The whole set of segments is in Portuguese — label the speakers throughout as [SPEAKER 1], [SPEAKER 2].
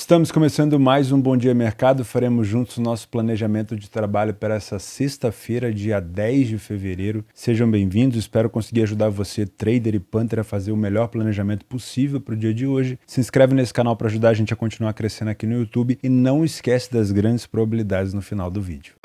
[SPEAKER 1] Estamos começando mais um Bom Dia Mercado, faremos juntos o nosso planejamento de trabalho para essa sexta-feira, dia 10 de fevereiro. Sejam bem-vindos, espero conseguir ajudar você, trader e punter, a fazer o melhor planejamento possível para o dia de hoje. Se inscreve nesse canal para ajudar a gente a continuar crescendo aqui no YouTube e não esquece das grandes probabilidades no final do vídeo.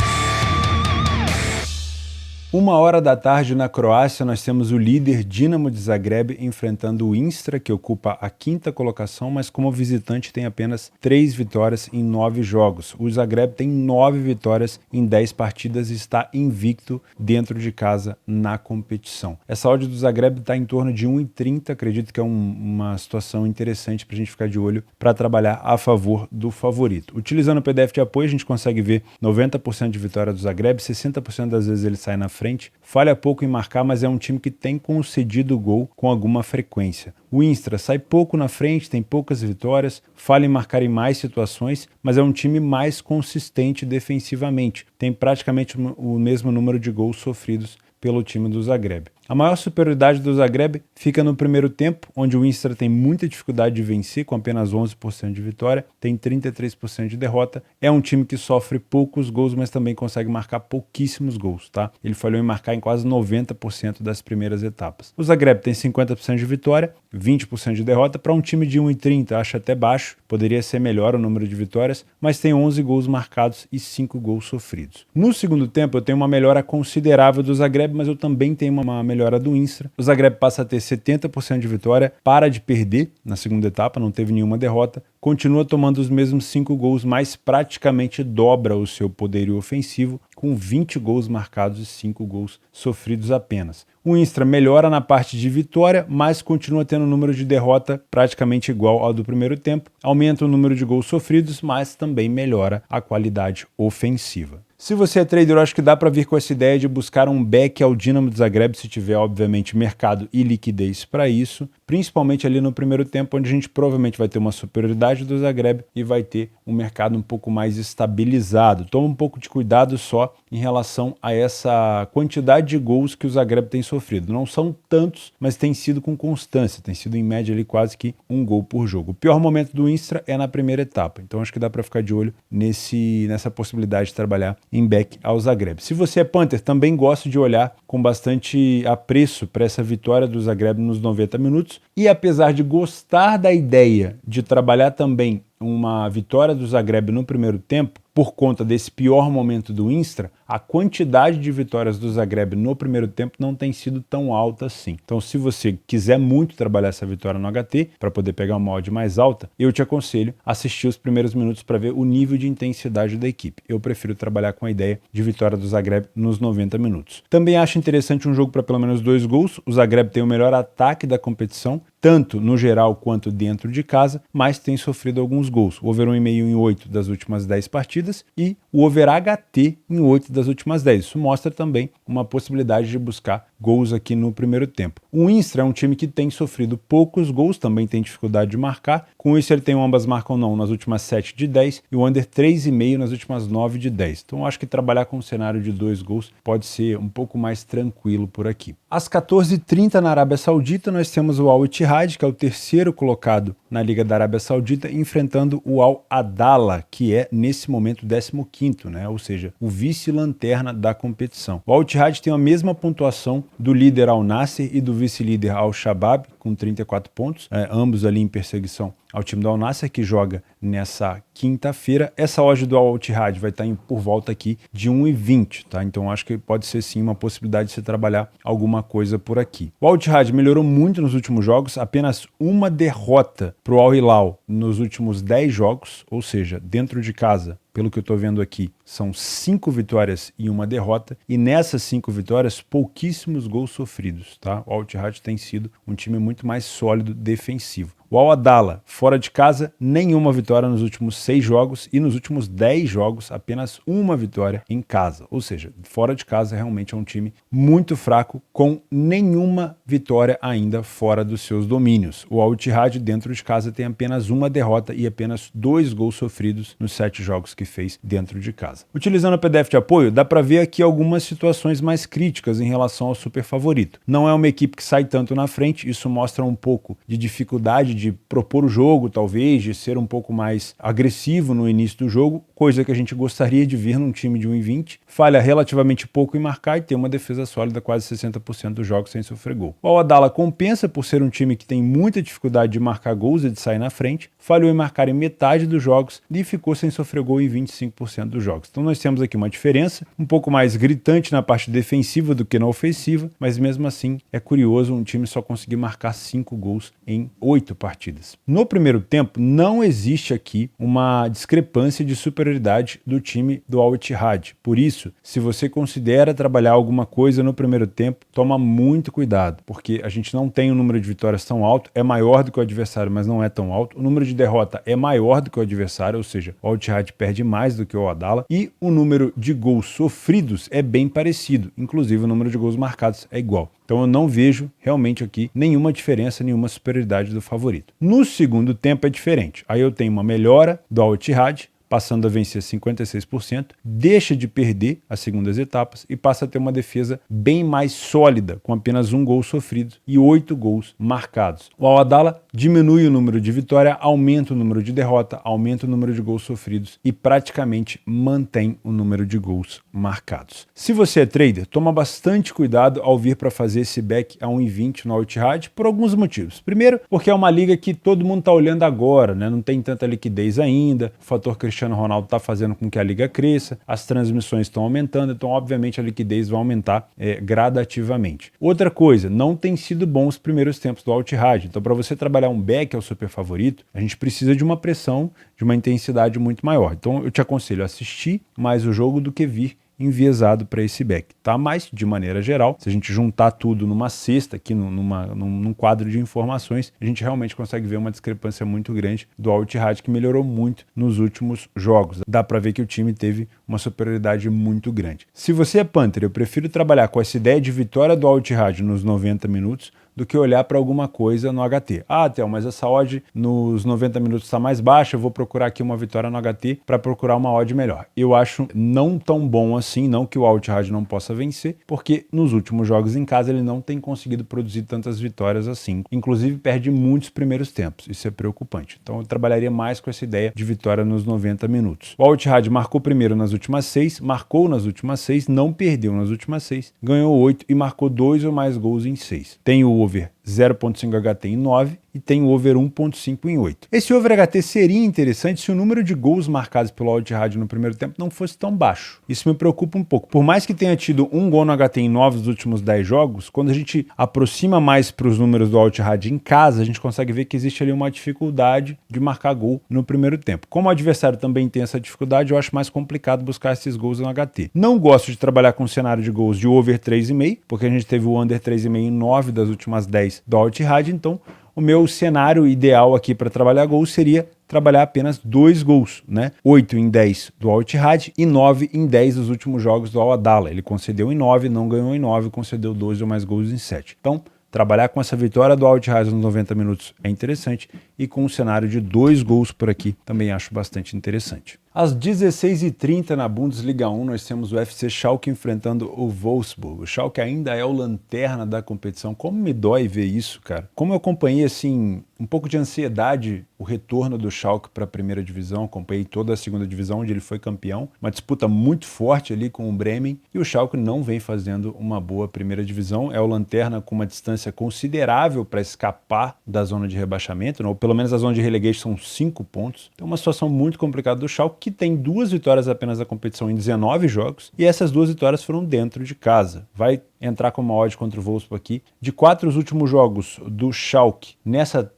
[SPEAKER 1] 1h da tarde na Croácia, nós temos o líder Dinamo de Zagreb enfrentando o Istra, que ocupa a 5ª colocação, mas como visitante tem apenas 3 vitórias em 9 jogos. O Zagreb tem 9 vitórias em 10 partidas e está invicto dentro de casa na competição. Essa odd do Zagreb está em torno de 1,30, acredito que é uma situação interessante para a gente ficar de olho para trabalhar a favor do favorito. Utilizando o PDF de apoio, a gente consegue ver 90% de vitória do Zagreb, 60% das vezes ele sai na frente, falha pouco em marcar, mas é um time que tem concedido gol com alguma frequência. O Istra sai pouco na frente, tem poucas vitórias, falha em marcar em mais situações, mas é um time mais consistente defensivamente. Tem praticamente o mesmo número de gols sofridos pelo time do Zagreb. A maior superioridade do Zagreb fica no primeiro tempo, onde o Istra tem muita dificuldade de vencer, com apenas 11% de vitória, tem 33% de derrota. É um time que sofre poucos gols, mas também consegue marcar pouquíssimos gols, tá? Ele falhou em marcar em quase 90% das primeiras etapas. O Zagreb tem 50% de vitória, 20% de derrota. Para um time de 1,30, acho até baixo, poderia ser melhor o número de vitórias, mas tem 11 gols marcados e 5 gols sofridos. No segundo tempo, eu tenho uma melhora considerável do Zagreb, mas eu também tenho uma melhora do Istra. O Zagreb passa a ter 70% de vitória, para de perder na segunda etapa, não teve nenhuma derrota, continua tomando os mesmos 5 gols, mas praticamente dobra o seu poderio ofensivo, com 20 gols marcados e 5 gols sofridos apenas. O Istra melhora na parte de vitória, mas continua tendo um número de derrota praticamente igual ao do primeiro tempo, aumenta o número de gols sofridos, mas também melhora a qualidade ofensiva. Se você é trader, eu acho que dá para vir com essa ideia de buscar um back ao Dinamo de Zagreb, se tiver, obviamente, mercado e liquidez para isso, principalmente ali no primeiro tempo, onde a gente provavelmente vai ter uma superioridade do Zagreb e vai ter um mercado um pouco mais estabilizado. Toma um pouco de cuidado só em relação a essa quantidade de gols que o Zagreb tem sofrido. Não são tantos, mas tem sido com constância, tem sido em média ali quase que um gol por jogo. O pior momento do Istra é na primeira etapa, então acho que dá para ficar de olho nessa possibilidade de trabalhar em back ao Zagreb. Se você é punter, também gosto de olhar com bastante apreço para essa vitória do Zagreb nos 90 minutos e apesar de gostar da ideia de trabalhar também uma vitória do Zagreb no primeiro tempo, por conta desse pior momento do Istra, a quantidade de vitórias do Zagreb no primeiro tempo não tem sido tão alta assim. Então, se você quiser muito trabalhar essa vitória no HT, para poder pegar uma odd mais alta, eu te aconselho a assistir os primeiros minutos para ver o nível de intensidade da equipe. Eu prefiro trabalhar com a ideia de vitória do Zagreb nos 90 minutos. Também acho interessante um jogo para pelo menos 2 gols. O Zagreb tem o melhor ataque da competição, tanto no geral quanto dentro de casa, mas tem sofrido alguns gols. O over 1,5 em 8 das últimas 10 partidas e o over HT em 8 das últimas 10. Isso mostra também uma possibilidade de buscar gols aqui no primeiro tempo. O Istra é um time que tem sofrido poucos gols, também tem dificuldade de marcar. Com isso ele tem um ambas marcam não nas últimas 7 de 10 e o under 3,5 nas últimas 9 de 10. Então acho que trabalhar com um cenário de 2 gols pode ser um pouco mais tranquilo por aqui. Às 14h30 na Arábia Saudita nós temos o Al Ittihad, que é o terceiro colocado na Liga da Arábia Saudita, enfrentando o Al Adala, que é nesse momento o 15º, né? Ou seja, o vice-lanterna da competição. O Al Ittihad tem a mesma pontuação do líder Al Nassr e do vice-líder Al Shabab, com 34 pontos, ambos ali em perseguição ao time do Al Nassr, que joga nessa quinta-feira. Essa odd do Al Ittihad vai estar por volta aqui de 1,20, tá? Então acho que pode ser sim uma possibilidade de você trabalhar alguma coisa por aqui. O Al Ittihad melhorou muito nos últimos jogos, apenas uma derrota para o Al Hilal nos últimos 10 jogos, ou seja, dentro de casa. Pelo que eu estou vendo aqui, são 5 vitórias e uma derrota, e nessas 5 vitórias, pouquíssimos gols sofridos, tá? O Al Ittihad tem sido um time muito mais sólido defensivo. O Al Adala, fora de casa, nenhuma vitória nos últimos 6 jogos e nos últimos 10 jogos, apenas uma vitória em casa. Ou seja, fora de casa realmente é um time muito fraco, com nenhuma vitória ainda fora dos seus domínios. O Al Ittihad dentro de casa tem apenas uma derrota e apenas 2 gols sofridos nos 7 jogos que fez dentro de casa. Utilizando o PDF de apoio, dá para ver aqui algumas situações mais críticas em relação ao super favorito. Não é uma equipe que sai tanto na frente, isso mostra um pouco de dificuldade de de propor o jogo, talvez, de ser um pouco mais agressivo no início do jogo, coisa que a gente gostaria de ver num time de 1,20. Falha relativamente pouco em marcar e tem uma defesa sólida, quase 60% dos jogos sem sofrer gol. O Al-Adala compensa por ser um time que tem muita dificuldade de marcar gols e de sair na frente, falhou em marcar em metade dos jogos e ficou sem sofrer gol em 25% dos jogos. Então nós temos aqui uma diferença um pouco mais gritante na parte defensiva do que na ofensiva, mas mesmo assim é curioso um time só conseguir marcar 5 gols em 8 partidas. No primeiro tempo, não existe aqui uma discrepância de superioridade do time do Al-Ittihad. Por isso, se você considera trabalhar alguma coisa no primeiro tempo, toma muito cuidado, porque a gente não tem um número de vitórias tão alto, é maior do que o adversário, mas não é tão alto. O número de derrota é maior do que o adversário, ou seja, o Al-Ittihad perde mais do que o Al-Adala, e o número de gols sofridos é bem parecido, inclusive o número de gols marcados é igual. Então eu não vejo realmente aqui nenhuma diferença, nenhuma superioridade do favorito. No segundo tempo é diferente. Aí eu tenho uma melhora do Al-Ittihad, passando a vencer 56%, deixa de perder as segundas etapas e passa a ter uma defesa bem mais sólida, com apenas 1 gol sofrido e 8 gols marcados. O Al-Adala diminui o número de vitória, aumenta o número de derrota, aumenta o número de gols sofridos e praticamente mantém o número de gols marcados. Se você é trader, toma bastante cuidado ao vir para fazer esse back a 1,20 no Al-Ittihad por alguns motivos. Primeiro, porque é uma liga que todo mundo está olhando agora, né? Não tem tanta liquidez ainda, o fator Cristiano Ronaldo está fazendo com que a liga cresça, as transmissões estão aumentando, então obviamente a liquidez vai aumentar gradativamente. Outra coisa, não tem sido bom os primeiros tempos do Al-Ittihad, então para você trabalhar um back ao super favorito, a gente precisa de uma pressão, de uma intensidade muito maior. Então eu te aconselho a assistir mais o jogo do que vir enviesado para esse back, tá? Mas, de maneira geral, se a gente juntar tudo numa cesta, aqui num quadro de informações, a gente realmente consegue ver uma discrepância muito grande do Al-Ittihad, que melhorou muito nos últimos jogos. Dá para ver que o time teve uma superioridade muito grande. Se você é punter, eu prefiro trabalhar com essa ideia de vitória do Al-Ittihad nos 90 minutos, do que olhar para alguma coisa no HT. Ah, Theo, mas essa odd nos 90 minutos está mais baixa, eu vou procurar aqui uma vitória no HT para procurar uma odd melhor. Eu acho não tão bom assim, não que o Al-Ittihad não possa vencer, porque nos últimos jogos em casa ele não tem conseguido produzir tantas vitórias assim. Inclusive perde muitos primeiros tempos, isso é preocupante. Então eu trabalharia mais com essa ideia de vitória nos 90 minutos. O Al-Ittihad marcou primeiro nas últimas 6, marcou nas últimas 6, não perdeu nas últimas 6, ganhou 8 e marcou 2 ou mais gols em 6. Tem o over 0.5 HT em 9 e tem o over 1.5 em 8. Esse over HT seria interessante se o número de gols marcados pelo Al-Ittihad no primeiro tempo não fosse tão baixo. Isso me preocupa um pouco. Por mais que tenha tido um gol no HT em 9 dos últimos 10 jogos, quando a gente aproxima mais para os números do Al-Ittihad em casa, a gente consegue ver que existe ali uma dificuldade de marcar gol no primeiro tempo. Como o adversário também tem essa dificuldade, eu acho mais complicado buscar esses gols no HT. Não gosto de trabalhar com um cenário de gols de over 3,5, porque a gente teve o under 3,5 em 9 das últimas 10 do Al-Ittihad, então o meu cenário ideal aqui para trabalhar gols seria trabalhar apenas 2 gols, né? 8 em 10 do Al-Ittihad e 9 em 10 dos últimos jogos do Al-Adala. Ele concedeu em 9, não ganhou em 9, concedeu 12 ou mais gols em 7. Então, trabalhar com essa vitória do Al-Ittihad nos 90 minutos é interessante e com um cenário de 2 gols por aqui também acho bastante interessante. Às 16h30 na Bundesliga 1 nós temos o FC Schalke enfrentando o Wolfsburg. O Schalke ainda é o lanterna da competição. Como me dói ver isso, cara. Como eu acompanhei assim um pouco de ansiedade o retorno do Schalke para a primeira divisão, acompanhei toda a segunda divisão onde ele foi campeão, uma disputa muito forte ali com o Bremen e o Schalke não vem fazendo uma boa primeira divisão, é o lanterna com uma distância considerável para escapar da zona de rebaixamento, ou pelo menos a zona de relegation são 5 pontos, então uma situação muito complicada do Schalke, que tem 2 vitórias apenas da competição em 19 jogos, e essas 2 vitórias foram dentro de casa. Vai entrar com uma odd contra o Wolfsburg aqui. De 4 os últimos jogos do Schalke,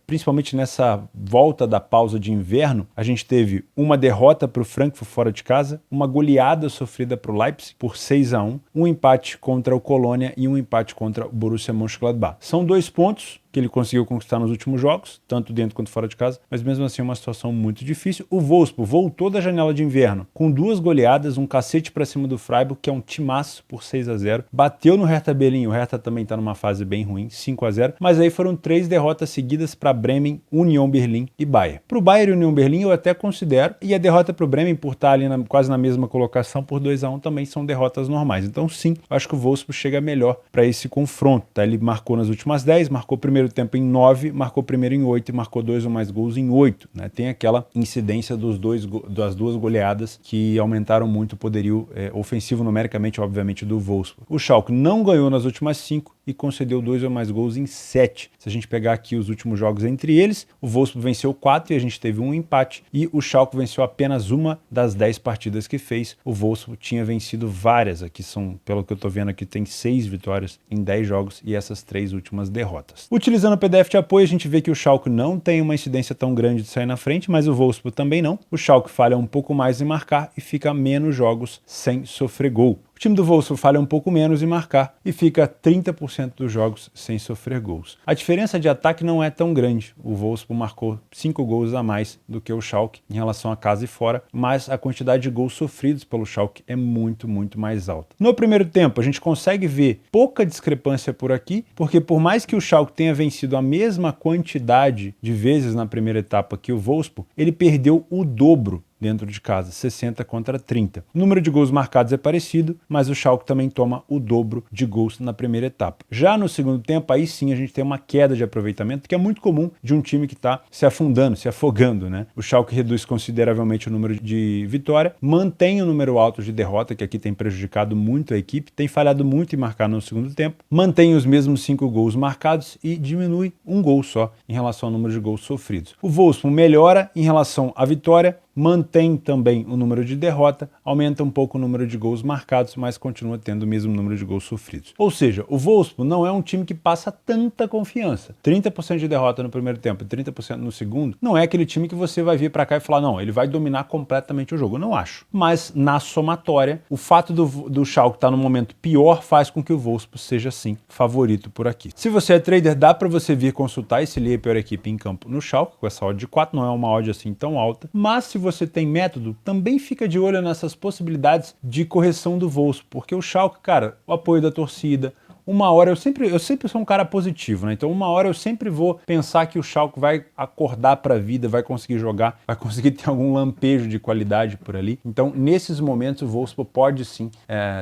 [SPEAKER 1] principalmente nessa volta da pausa de inverno, a gente teve uma derrota para o Frankfurt fora de casa, uma goleada sofrida para o Leipzig por 6-1, um empate contra o Colônia e um empate contra o Borussia Mönchengladbach. São 2 pontos que ele conseguiu conquistar nos últimos jogos, tanto dentro quanto fora de casa, mas mesmo assim é uma situação muito difícil. O Wolfsburg voltou da janela de inverno com 2 goleadas, um cacete para cima do Freiburg, que é um timaço por 6-0, bateu no Hertha Berlim, o Hertha também está numa fase bem ruim, 5-0, mas aí foram 3 derrotas seguidas para Bremen, Union Berlim e Bayern. Para o Bayern e Union Berlim eu até considero, e a derrota para o Bremen por estar ali quase na mesma colocação por 2-1 também são derrotas normais. Então sim, acho que o Wolfsburg chega melhor para esse confronto, tá? Ele marcou nas últimas 10, marcou primeiro primeiro tempo em 9, marcou primeiro em 8 e marcou 2 ou mais gols em 8. Né? Tem aquela incidência das duas goleadas que aumentaram muito o poderio ofensivo numericamente, obviamente, do Wolfsburg. O Schalke não ganhou nas últimas 5 e concedeu 2 ou mais gols em 7. Se a gente pegar aqui os últimos jogos entre eles, o Wolfsburg venceu 4 e a gente teve um empate, e o Schalke venceu apenas uma das 10 partidas que fez. O Wolfsburg tinha vencido várias, aqui são, pelo que eu tô vendo aqui, tem 6 vitórias em 10 jogos e essas 3 últimas derrotas. Utilizando o PDF de apoio, a gente vê que o Schalke não tem uma incidência tão grande de sair na frente, mas o Wolfsburg também não. O Schalke falha um pouco mais em marcar e fica menos jogos sem sofrer gol. O time do Wolfsburg falha um pouco menos em marcar e fica 30% dos jogos sem sofrer gols. A diferença de ataque não é tão grande. O Wolfsburg marcou 5 gols a mais do que o Schalke em relação a casa e fora, mas a quantidade de gols sofridos pelo Schalke é muito, muito mais alta. No primeiro tempo, a gente consegue ver pouca discrepância por aqui, porque por mais que o Schalke tenha vencido a mesma quantidade de vezes na primeira etapa que o Wolfsburg, ele perdeu o dobro dentro de casa, 60 contra 30. O número de gols marcados é parecido, mas o Schalke também toma o dobro de gols na primeira etapa. Já no segundo tempo, aí sim a gente tem uma queda de aproveitamento, que é muito comum de um time que está se afundando, se afogando, né? O Schalke reduz consideravelmente o número de vitória, mantém o número alto de derrota, que aqui tem prejudicado muito a equipe, tem falhado muito em marcar no segundo tempo, mantém os mesmos 5 gols marcados e diminui um gol só em relação ao número de gols sofridos. O Wolfsburg melhora em relação à vitória, mantém também o número de derrota, aumenta um pouco o número de gols marcados, mas continua tendo o mesmo número de gols sofridos. Ou seja, o Wolfsburg não é um time que passa tanta confiança. 30% de derrota no primeiro tempo e 30% no segundo, não é aquele time que você vai vir para cá e falar, não, ele vai dominar completamente o jogo. Eu não acho. Mas na somatória, o fato do Schalke estar no momento pior faz com que o Wolfsburg seja, sim, favorito por aqui. Se você é trader, dá para você vir consultar esse Lia pior equipe em campo no Schalke, com essa odd de 4, não é uma odd assim tão alta, mas se você tem método, também fica de olho nessas possibilidades de correção do Wolfsburg, porque o Schalke, cara, o apoio da torcida, uma hora eu sempre sou um cara positivo, né? Então uma hora eu sempre vou pensar que o Schalke vai acordar para a vida, vai conseguir jogar, vai conseguir ter algum lampejo de qualidade por ali. Então nesses momentos o Wolfsburg pode sim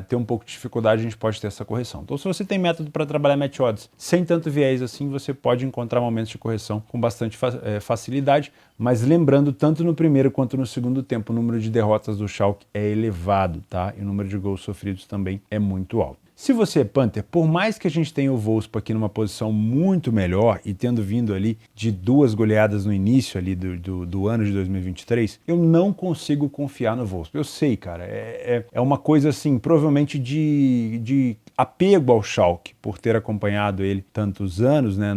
[SPEAKER 1] ter um pouco de dificuldade, a gente pode ter essa correção. Então se você tem método para trabalhar match odds sem tanto viés assim, você pode encontrar momentos de correção com bastante facilidade, mas lembrando, tanto no primeiro quanto no segundo tempo, o número de derrotas do Schalke é elevado, tá? E o número de gols sofridos também é muito alto. Se você é punter, por mais que a gente tenha o Wolfsburg aqui numa posição muito melhor e tendo vindo ali de 2 goleadas no início ali do ano de 2023, eu não consigo confiar no Wolfsburg. Eu sei, cara, é uma coisa assim, provavelmente de apego ao Schalke, por ter acompanhado ele tantos anos, né,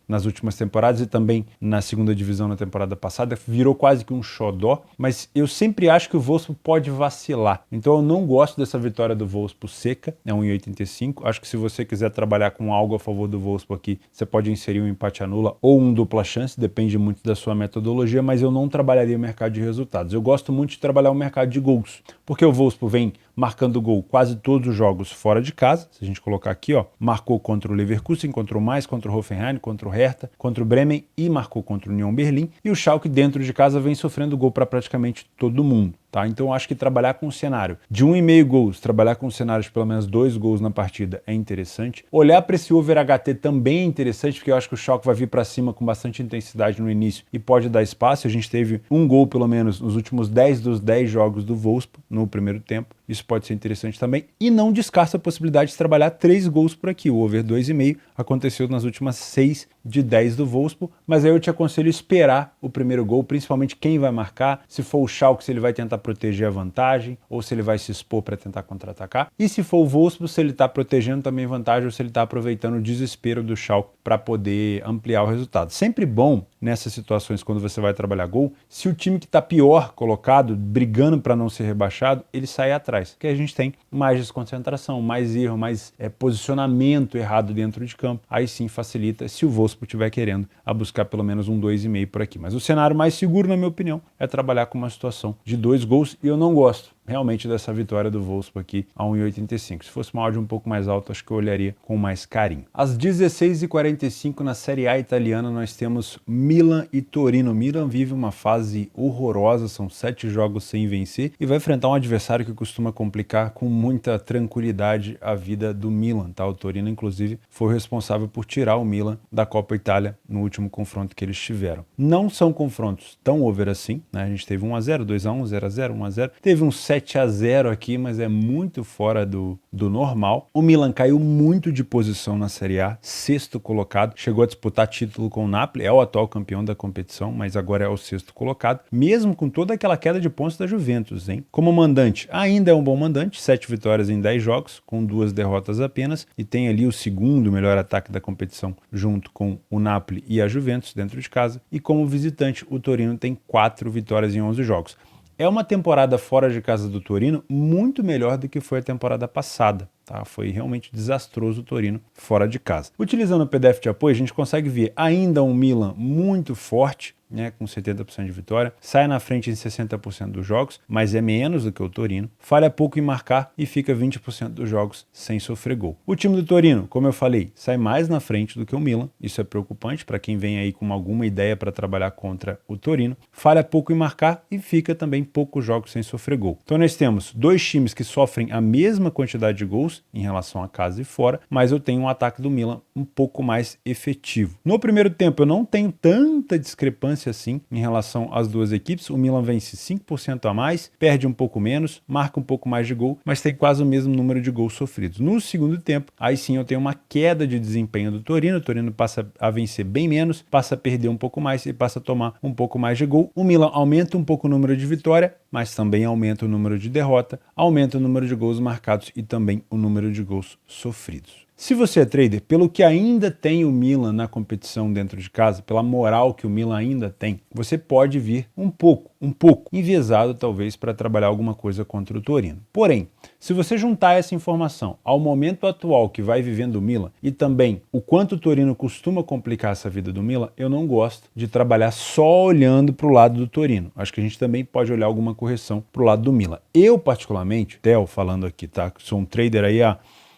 [SPEAKER 1] nas últimas temporadas e também na segunda divisão na temporada passada, virou quase que um xodó, mas eu sempre acho que o Wolfsburg pode vacilar. Então eu não gosto dessa vitória do Wolfsburg seca, é 1,85. Acho que se você quiser trabalhar com algo a favor do Wolfsburg aqui, você pode inserir um empate anula ou um dupla chance, depende muito da sua metodologia, mas eu não trabalharia o mercado de resultados. Eu gosto muito de trabalhar o mercado de gols, porque o Wolfsburg vem marcando gol quase todos os jogos fora de casa. Se a gente colocar aqui, ó, marcou contra o Leverkusen, contra o Mainz, contra o Hoffenheim, contra o Hertha, contra o Bremen e marcou contra o Union Berlim. E o Schalke dentro de casa vem sofrendo gol para praticamente todo mundo. Tá? Então eu acho que trabalhar com um cenário de 1,5 gols, trabalhar com um cenário de pelo menos 2 gols na partida é interessante. Olhar para esse over HT também é interessante, porque eu acho que o Schalke vai vir para cima com bastante intensidade no início e pode dar espaço. A gente teve um gol pelo menos nos últimos 10 dos 10 jogos do Wolfsburg no primeiro tempo. Isso pode ser interessante também. E não descarta a possibilidade de trabalhar 3 gols por aqui. O over 2,5 aconteceu nas últimas 6 de 10 do Wolfsburg, mas aí eu te aconselho esperar o primeiro gol, principalmente quem vai marcar, se for o Schalke, se ele vai tentar proteger a vantagem, ou se ele vai se expor para tentar contra-atacar, e se for o Wolfsburg, se ele está protegendo também vantagem, ou se ele está aproveitando o desespero do Schalke para poder ampliar o resultado. Sempre bom nessas situações, quando você vai trabalhar gol, se o time que está pior colocado, brigando para não ser rebaixado, ele sai atrás, porque a gente tem mais desconcentração, mais erro, mais posicionamento errado dentro de campo, aí sim facilita se o Wolfsburg estiver querendo a buscar pelo menos um 2,5 por aqui. Mas o cenário mais seguro, na minha opinião, é trabalhar com uma situação de 2 gols, e eu não gosto realmente dessa vitória do Wolfsburg aqui a 1,85. Se fosse uma odd um pouco mais alta, acho que eu olharia com mais carinho. Às 16h45 na Série A italiana nós temos Milan e Torino. Milan vive uma fase horrorosa, são 7 jogos sem vencer e vai enfrentar um adversário que costuma complicar com muita tranquilidade a vida do Milan, tá? O Torino, inclusive, foi responsável por tirar o Milan da Copa Itália no último confronto que eles tiveram. Não são confrontos tão over assim, né? A gente teve 1-0, 2-1, 0-0, 1-0. Teve um 7-0 aqui, mas é muito fora do normal. O Milan caiu muito de posição na Série A, 6º colocado, chegou a disputar título com o Napoli, é o atual campeão da competição, mas agora é o 6º colocado, mesmo com toda aquela queda de pontos da Juventus, hein? Como mandante, ainda é um bom mandante, 7 vitórias em 10 jogos, com 2 derrotas apenas, e tem ali o 2º melhor ataque da competição, junto com o Napoli e a Juventus dentro de casa, e como visitante, o Torino tem 4 vitórias em 11 jogos. É uma temporada fora de casa do Torino muito melhor do que foi a temporada passada. Tá? Foi realmente desastroso o Torino fora de casa. Utilizando o PDF de apoio, a gente consegue ver ainda um Milan muito forte, né, com 70% de vitória, sai na frente em 60% dos jogos, mas é menos do que o Torino, falha pouco em marcar e fica 20% dos jogos sem sofrer gol. O time do Torino, como eu falei, sai mais na frente do que o Milan, isso é preocupante para quem vem aí com alguma ideia para trabalhar contra o Torino, falha pouco em marcar e fica também poucos jogos sem sofrer gol. Então nós temos 2 times que sofrem a mesma quantidade de gols em relação a casa e fora, mas eu tenho um ataque do Milan um pouco mais efetivo. No primeiro tempo eu não tenho tanta discrepância assim em relação às duas equipes. O Milan vence 5% a mais, perde um pouco menos, marca um pouco mais de gol, mas tem quase o mesmo número de gols sofridos. No segundo tempo, aí sim eu tenho uma queda de desempenho do Torino. O Torino passa a vencer bem menos, passa a perder um pouco mais e passa a tomar um pouco mais de gol. O Milan aumenta um pouco o número de vitória, mas também aumenta o número de derrota, aumenta o número de gols marcados e também o número de gols sofridos. Se você é trader, pelo que ainda tem o Milan na competição dentro de casa, pela moral que o Milan ainda tem, você pode vir um pouco enviesado talvez para trabalhar alguma coisa contra o Torino. Porém, se você juntar essa informação ao momento atual que vai vivendo o Milan e também o quanto o Torino costuma complicar essa vida do Milan, eu não gosto de trabalhar só olhando para o lado do Torino. Acho que a gente também pode olhar alguma correção para o lado do Milan. Eu particularmente, Theo falando aqui, tá? Sou um trader aí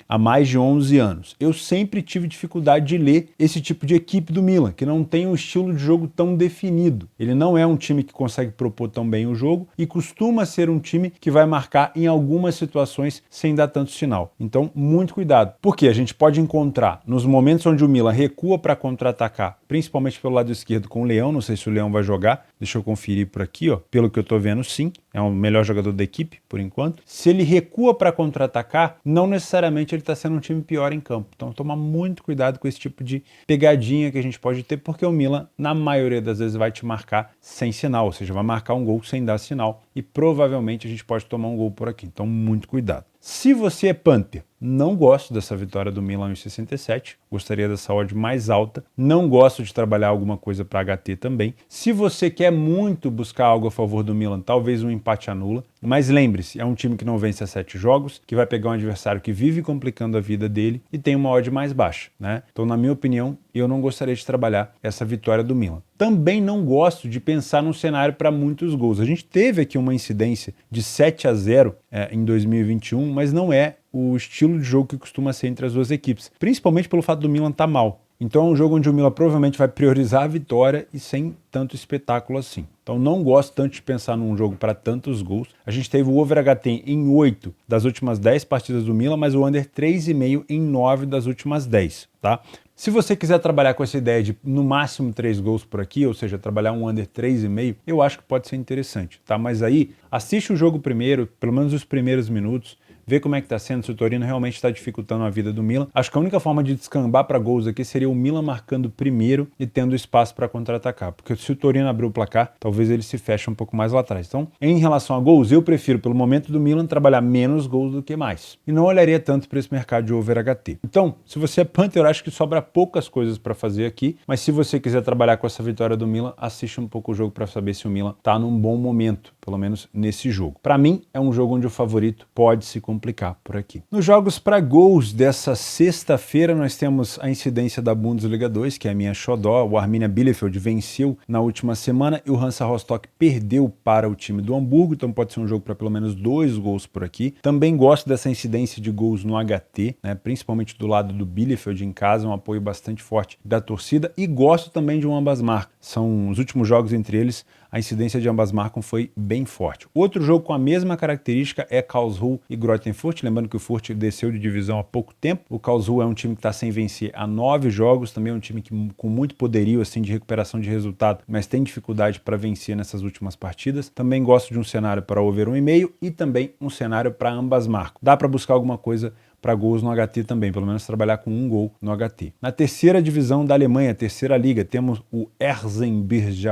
[SPEAKER 1] há mais de 11 anos. Eu sempre tive dificuldade de ler esse tipo de equipe do Milan, que não tem um estilo de jogo tão definido. Ele não é um time que consegue propor tão bem o jogo e costuma ser um time que vai marcar em algumas situações sem dar tanto sinal. Então, muito cuidado, porque a gente pode encontrar nos momentos onde o Milan recua para contra-atacar, principalmente pelo lado esquerdo com o Leão, não sei se o Leão vai jogar, deixa eu conferir por aqui, ó. Pelo que eu tô vendo, sim, é o melhor jogador da equipe, por enquanto. Se ele recua para contra-atacar, não necessariamente ele está sendo um time pior em campo. Então, toma muito cuidado com esse tipo de pegadinha que a gente pode ter, porque o Milan, na maioria das vezes, vai te marcar sem sinal, ou seja, vai marcar um gol sem dar sinal, e provavelmente a gente pode tomar um gol por aqui. Então, muito cuidado. Se você é punter, não gosto dessa vitória do Milan em 67, gostaria dessa odd mais alta, não gosto de trabalhar alguma coisa para HT também. Se você quer muito buscar algo a favor do Milan, talvez um empate anula, mas lembre-se, é um time que não vence a 7 jogos, que vai pegar um adversário que vive complicando a vida dele e tem uma odd mais baixa, né? Então, na minha opinião, eu não gostaria de trabalhar essa vitória do Milan. Também não gosto de pensar num cenário para muitos gols. A gente teve aqui uma incidência de 7-0 em 2021, mas não é o estilo de jogo que costuma ser entre as duas equipes, principalmente pelo fato do Milan estar mal. Então é um jogo onde o Milan provavelmente vai priorizar a vitória e sem tanto espetáculo assim. Então não gosto tanto de pensar num jogo para tantos gols. A gente teve o over HT em 8 das últimas 10 partidas do Milan, mas o under 3,5 em 9 das últimas 10, tá? Se você quiser trabalhar com essa ideia de no máximo 3 gols por aqui, ou seja, trabalhar um under 3,5, eu acho que pode ser interessante, tá? Mas aí, assiste o jogo primeiro, pelo menos os primeiros minutos, vê como é que está sendo, se o Torino realmente está dificultando a vida do Milan. Acho que a única forma de descambar para gols aqui seria o Milan marcando primeiro e tendo espaço para contra-atacar, porque se o Torino abrir o placar, talvez ele se feche um pouco mais lá atrás. Então, em relação a gols, eu prefiro, pelo momento do Milan, trabalhar menos gols do que mais. E não olharia tanto para esse mercado de over HT. Então, se você é punter, eu acho que sobra poucas coisas para fazer aqui, mas se você quiser trabalhar com essa vitória do Milan, assiste um pouco o jogo para saber se o Milan está num bom momento pelo menos nesse jogo. Para mim, é um jogo onde o favorito pode se complicar por aqui. Nos jogos para gols dessa sexta-feira, nós temos a incidência da Bundesliga 2, que é a minha xodó. O Arminia Bielefeld venceu na última semana e o Hansa Rostock perdeu para o time do Hamburgo, então pode ser um jogo para pelo menos 2 gols por aqui. Também gosto dessa incidência de gols no HT, né, principalmente do lado do Bielefeld em casa, um apoio bastante forte da torcida, e gosto também de um ambas marcam. São os últimos jogos entre eles, a incidência de ambas marcam foi bem forte. Outro jogo com a mesma característica é Karlsruhe e Greuther Fürth, lembrando que o Fürth desceu de divisão há pouco tempo. O Karlsruhe é um time que está sem vencer há 9 jogos, também é um time com muito poderio assim, de recuperação de resultado, mas tem dificuldade para vencer nessas últimas partidas. Também gosto de um cenário para over 1,5 e também um cenário para ambas marcam. Dá para buscar alguma coisa para gols no HT também, pelo menos trabalhar com um gol no HT. Na terceira divisão da Alemanha, terceira liga, temos o Erzgebirge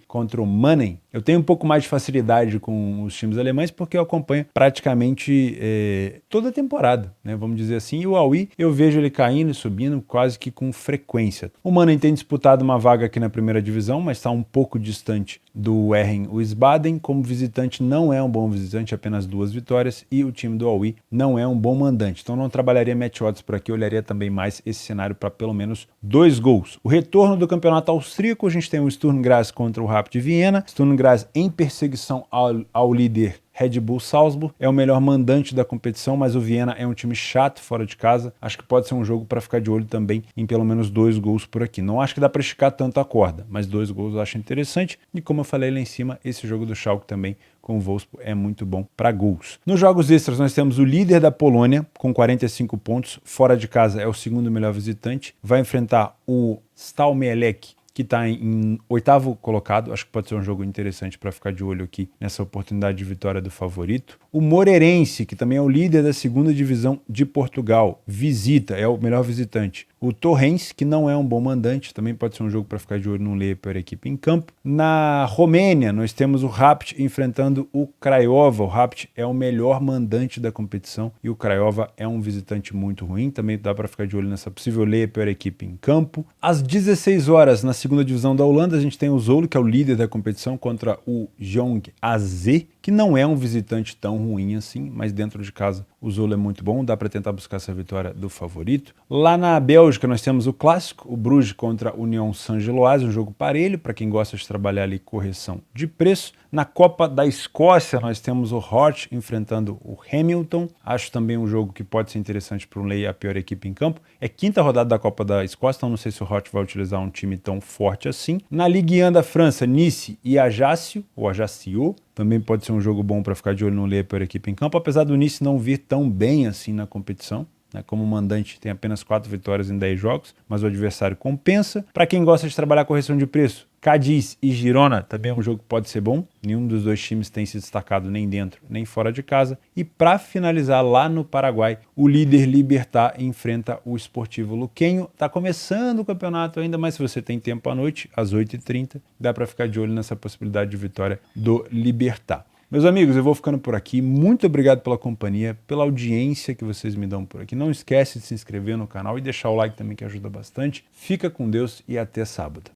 [SPEAKER 1] contra o Mannheim. Eu tenho um pouco mais de facilidade com os times alemães porque eu acompanho praticamente toda a temporada, né, vamos dizer assim, e o Aui eu vejo ele caindo e subindo quase que com frequência. O Mannheim tem disputado uma vaga aqui na primeira divisão, mas está um pouco distante do Erren Wiesbaden. Como visitante não é um bom visitante, apenas 2 vitórias, e o time do Aui não é um bom mandante, então não trabalharia match odds por aqui, eu olharia também mais esse cenário para pelo menos 2 gols. O retorno do campeonato austríaco, a gente tem o Sturm Graz contra o Rapid Viena. Sturm Graz em perseguição ao líder Red Bull Salzburg, é o melhor mandante da competição, mas o Viena é um time chato fora de casa. Acho que pode ser um jogo para ficar de olho também em pelo menos 2 gols por aqui. Não acho que dá para esticar tanto a corda, mas 2 gols eu acho interessante. E como eu falei lá em cima, esse jogo do Schalke também com o Wolfsburg é muito bom para gols. Nos jogos extras nós temos o líder da Polônia com 45 pontos, fora de casa é o segundo melhor visitante, vai enfrentar o Stal Mielec, que está em 8º colocado. Acho que pode ser um jogo interessante para ficar de olho aqui nessa oportunidade de vitória do favorito. O Moreirense, que também é o líder da segunda divisão de Portugal, visita, é o melhor visitante. O Torrens, que não é um bom mandante, também pode ser um jogo para ficar de olho, não ler para a equipe em campo. Na Romênia, nós temos o Rapid enfrentando o Craiova. O Rapid é o melhor mandante da competição e o Craiova é um visitante muito ruim, também dá para ficar de olho nessa possível ler para a equipe em campo. Às 16 horas, na segunda divisão da Holanda, a gente tem o Zwolle, que é o líder da competição, contra o Jong AZ, que não é um visitante tão ruim assim, mas dentro de casa o Zwolle é muito bom, dá para tentar buscar essa vitória do favorito. Lá na Bélgica nós temos o clássico, o Bruges contra o Union Saint-Gilloise, um jogo parelho, para quem gosta de trabalhar ali correção de preço. Na Copa da Escócia nós temos o Hort enfrentando o Hamilton, acho também um jogo que pode ser interessante para um lei a pior equipe em campo. É 5ª rodada da Copa da Escócia, então não sei se o Hort vai utilizar um time tão forte assim. Na Ligue 1 da França, Nice e Ajaccio, ou Ajaccio, também pode ser um jogo bom para ficar de olho no lei a pior equipe em campo, apesar do Nice não vir tão bem assim na competição. Como mandante tem apenas 4 vitórias em 10 jogos, mas o adversário compensa. Para quem gosta de trabalhar correção de preço, Cadiz e Girona também é um jogo que pode ser bom. Nenhum dos dois times tem se destacado nem dentro nem fora de casa. E para finalizar, lá no Paraguai, o líder Libertad enfrenta o Sportivo Luquenho. Está começando o campeonato ainda, mas se você tem tempo à noite, às 8h30, dá para ficar de olho nessa possibilidade de vitória do Libertad. Meus amigos, eu vou ficando por aqui. Muito obrigado pela companhia, pela audiência que vocês me dão por aqui. Não esquece de se inscrever no canal e deixar o like também, que ajuda bastante. Fica com Deus e até sábado.